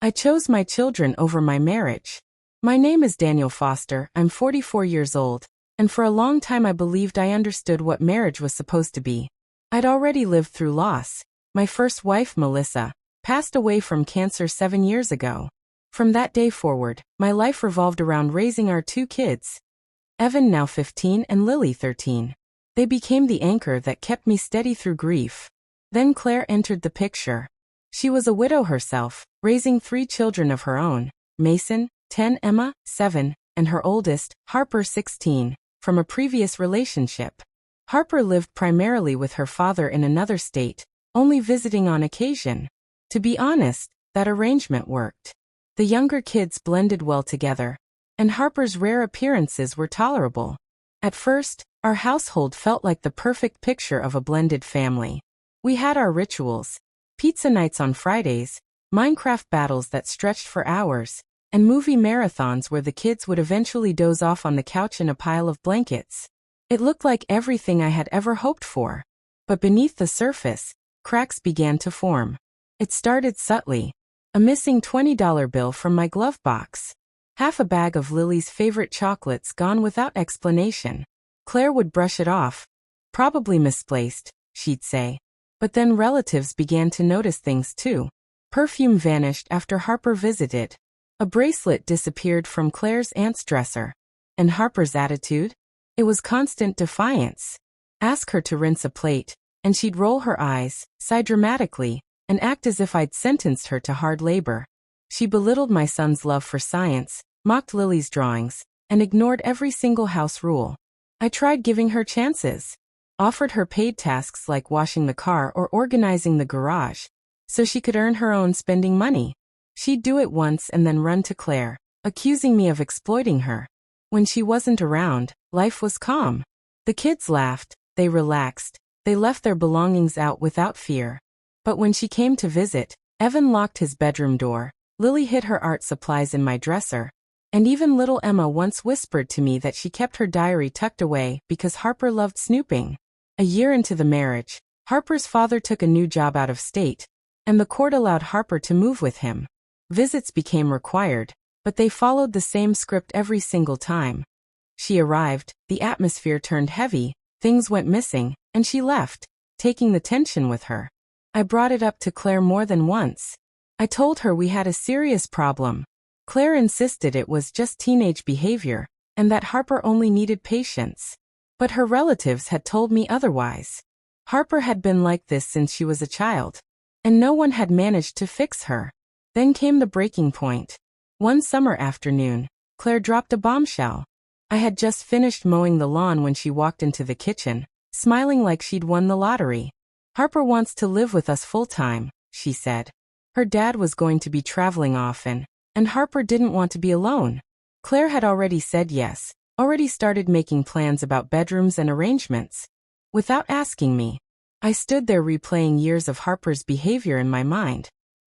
I chose my children over my marriage. My name is Daniel Foster, I'm 44 years old, and for a long time I believed I understood what marriage was supposed to be. I'd already lived through loss. My first wife, Melissa, passed away from cancer 7 years ago. From that day forward, my life revolved around raising our 2 kids. Evan, now 15, and Lily, 13. They became the anchor that kept me steady through grief. Then Claire entered the picture. She was a widow herself, raising 3 children of her own, Mason, 10, Emma, 7, and her oldest, Harper, 16, from a previous relationship. Harper lived primarily with her father in another state, only visiting on occasion. To be honest, that arrangement worked. The younger kids blended well together, and Harper's rare appearances were tolerable. At first, our household felt like the perfect picture of a blended family. We had our rituals, pizza nights on Fridays, Minecraft battles that stretched for hours, and movie marathons where the kids would eventually doze off on the couch in a pile of blankets. It looked like everything I had ever hoped for. But beneath the surface, cracks began to form. It started subtly. A missing $20 bill from my glove box. Half a bag of Lily's favorite chocolates gone without explanation. Claire would brush it off. Probably misplaced, she'd say. But then relatives began to notice things too. Perfume vanished after Harper visited. A bracelet disappeared from Claire's aunt's dresser. And Harper's attitude? It was constant defiance. Ask her to rinse a plate, and she'd roll her eyes, sigh dramatically, and act as if I'd sentenced her to hard labor. She belittled my son's love for science, mocked Lily's drawings, and ignored every single house rule. I tried giving her chances. Offered her paid tasks like washing the car or organizing the garage, so she could earn her own spending money. She'd do it once and then run to Claire, accusing me of exploiting her. When she wasn't around, life was calm. The kids laughed, they relaxed, they left their belongings out without fear. But when she came to visit, Evan locked his bedroom door, Lily hid her art supplies in my dresser, and even little Emma once whispered to me that she kept her diary tucked away because Harper loved snooping. A year into the marriage, Harper's father took a new job out of state, and the court allowed Harper to move with him. Visits became required, but they followed the same script every single time. She arrived, the atmosphere turned heavy, things went missing, and she left, taking the tension with her. I brought it up to Claire more than once. I told her we had a serious problem. Claire insisted it was just teenage behavior, and that Harper only needed patience. But her relatives had told me otherwise. Harper had been like this since she was a child, and no one had managed to fix her. Then came the breaking point. One summer afternoon, Claire dropped a bombshell. I had just finished mowing the lawn when she walked into the kitchen, smiling like she'd won the lottery. Harper wants to live with us full-time, she said. Her dad was going to be traveling often, and Harper didn't want to be alone. Claire had already said yes, already started making plans about bedrooms and arrangements. Without asking me, I stood there replaying years of Harper's behavior in my mind.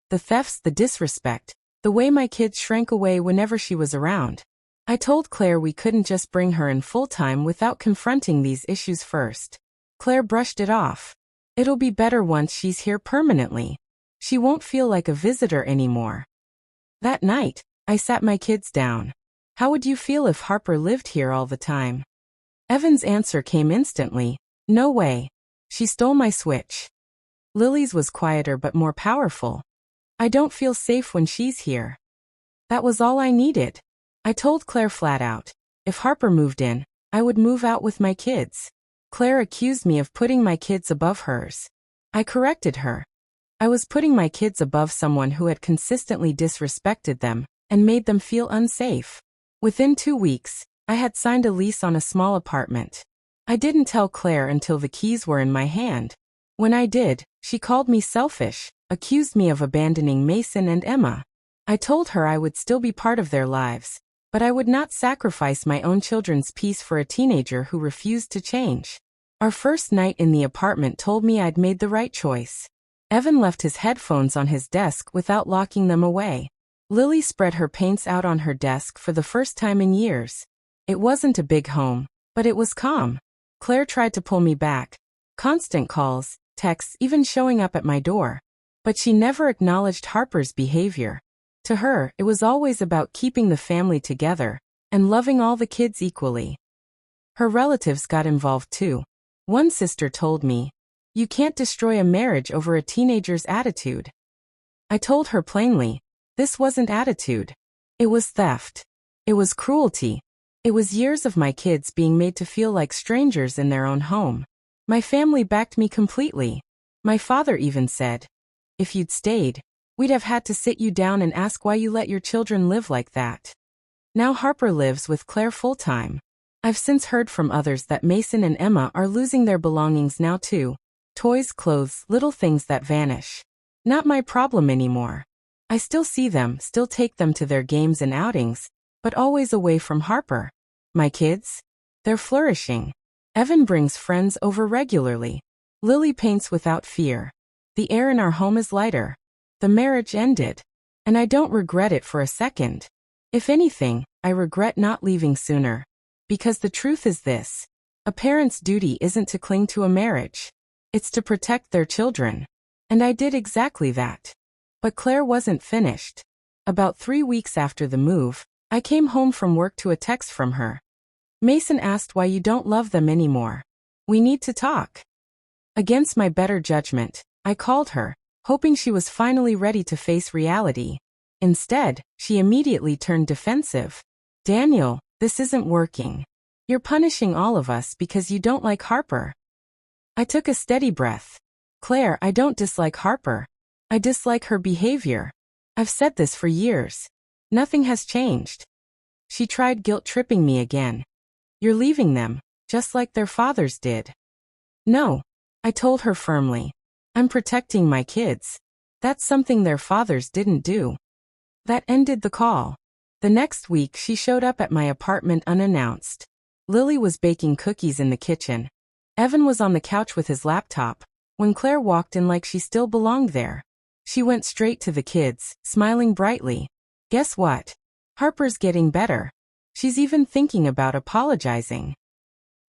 The thefts, the disrespect, the way my kids shrank away whenever she was around. I told Claire we couldn't just bring her in full-time without confronting these issues first. Claire brushed it off. It'll be better once she's here permanently. She won't feel like a visitor anymore. That night, I sat my kids down. How would you feel if Harper lived here all the time? Evan's answer came instantly. No way. She stole my switch. Lily's was quieter but more powerful. I don't feel safe when she's here. That was all I needed. I told Claire flat out, if Harper moved in, I would move out with my kids. Claire accused me of putting my kids above hers. I corrected her. I was putting my kids above someone who had consistently disrespected them and made them feel unsafe. Within 2 weeks, I had signed a lease on a small apartment. I didn't tell Claire until the keys were in my hand. When I did, she called me selfish, accused me of abandoning Mason and Emma. I told her I would still be part of their lives, but I would not sacrifice my own children's peace for a teenager who refused to change. Our first night in the apartment told me I'd made the right choice. Evan left his headphones on his desk without locking them away. Lily spread her paints out on her desk for the first time in years. It wasn't a big home, but it was calm. Claire tried to pull me back. Constant calls, texts, even showing up at my door. But she never acknowledged Harper's behavior. To her, it was always about keeping the family together and loving all the kids equally. Her relatives got involved too. One sister told me, "You can't destroy a marriage over a teenager's attitude." I told her plainly, this wasn't attitude. It was theft. It was cruelty. It was years of my kids being made to feel like strangers in their own home. My family backed me completely. My father even said, "If you'd stayed, we'd have had to sit you down and ask why you let your children live like that." Now Harper lives with Claire full-time. I've since heard from others that Mason and Emma are losing their belongings now too. Toys, clothes, little things that vanish. Not my problem anymore. I still see them, still take them to their games and outings, but always away from Harper. My kids? They're flourishing. Evan brings friends over regularly. Lily paints without fear. The air in our home is lighter. The marriage ended. And I don't regret it for a second. If anything, I regret not leaving sooner. Because the truth is this. A parent's duty isn't to cling to a marriage. It's to protect their children. And I did exactly that. But Claire wasn't finished. About 3 weeks after the move, I came home from work to a text from her. "Mason asked why you don't love them anymore. We need to talk." Against my better judgment, I called her, hoping she was finally ready to face reality. Instead, she immediately turned defensive. "Daniel, this isn't working. You're punishing all of us because you don't like Harper." I took a steady breath. "Claire, I don't dislike Harper. I dislike her behavior. I've said this for years. Nothing has changed." She tried guilt-tripping me again. "You're leaving them, just like their fathers did." "No," I told her firmly. "I'm protecting my kids. That's something their fathers didn't do." That ended the call. The next week she showed up at my apartment unannounced. Lily was baking cookies in the kitchen. Evan was on the couch with his laptop, when Claire walked in like she still belonged there. She went straight to the kids, smiling brightly. "Guess what? Harper's getting better. She's even thinking about apologizing."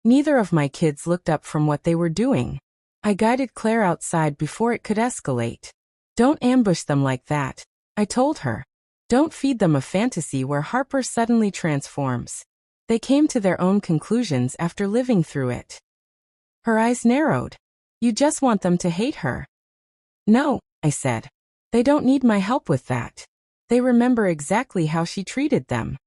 Neither of my kids looked up from what they were doing. I guided Claire outside before it could escalate. "Don't ambush them like that," I told her. "Don't feed them a fantasy where Harper suddenly transforms. They came to their own conclusions after living through it." Her eyes narrowed. "You just want them to hate her." "No," I said. "They don't need my help with that. They remember exactly how she treated them."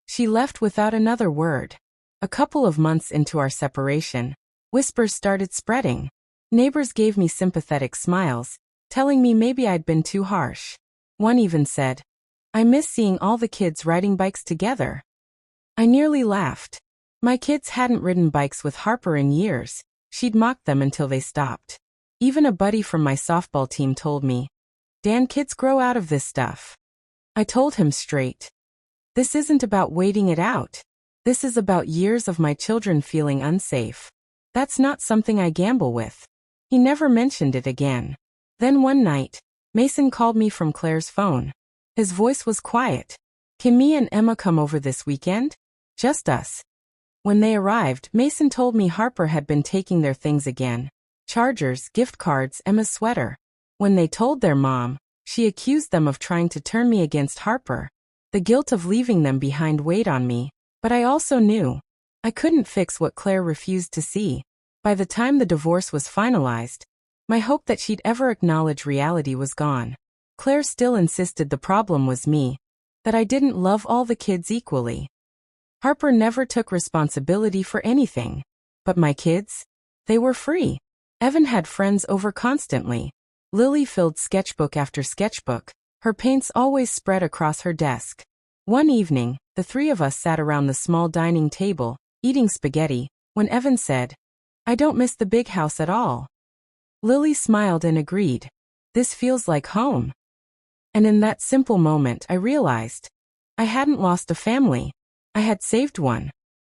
She left without another word. A couple of months into our separation, whispers started spreading. Neighbors gave me sympathetic smiles, telling me maybe I'd been too harsh. One even said, "I miss seeing all the kids riding bikes together." I nearly laughed. My kids hadn't ridden bikes with Harper in years. She'd mocked them until they stopped. Even a buddy from my softball team told me, "Dan, kids grow out of this stuff." I told him straight. This isn't about waiting it out. This is about years of my children feeling unsafe. That's not something I gamble with. He never mentioned it again. Then one night, Mason called me from Claire's phone. His voice was quiet. "Can me and Emma come over this weekend? Just us." When they arrived, Mason told me Harper had been taking their things again. Chargers, gift cards, Emma's sweater. When they told their mom, she accused them of trying to turn me against Harper. The guilt of leaving them behind weighed on me, but I also knew I couldn't fix what Claire refused to see. By the time the divorce was finalized, my hope that she'd ever acknowledge reality was gone. Claire still insisted the problem was me, that I didn't love all the kids equally. Harper never took responsibility for anything. But my kids? They were free. Evan had friends over constantly. Lily filled sketchbook after sketchbook, her paints always spread across her desk. One evening, the three of us sat around the small dining table, eating spaghetti, when Evan said, "I don't miss the big house at all." Lily smiled and agreed. "This feels like home." And in that simple moment I realized I hadn't lost a family. I had saved one.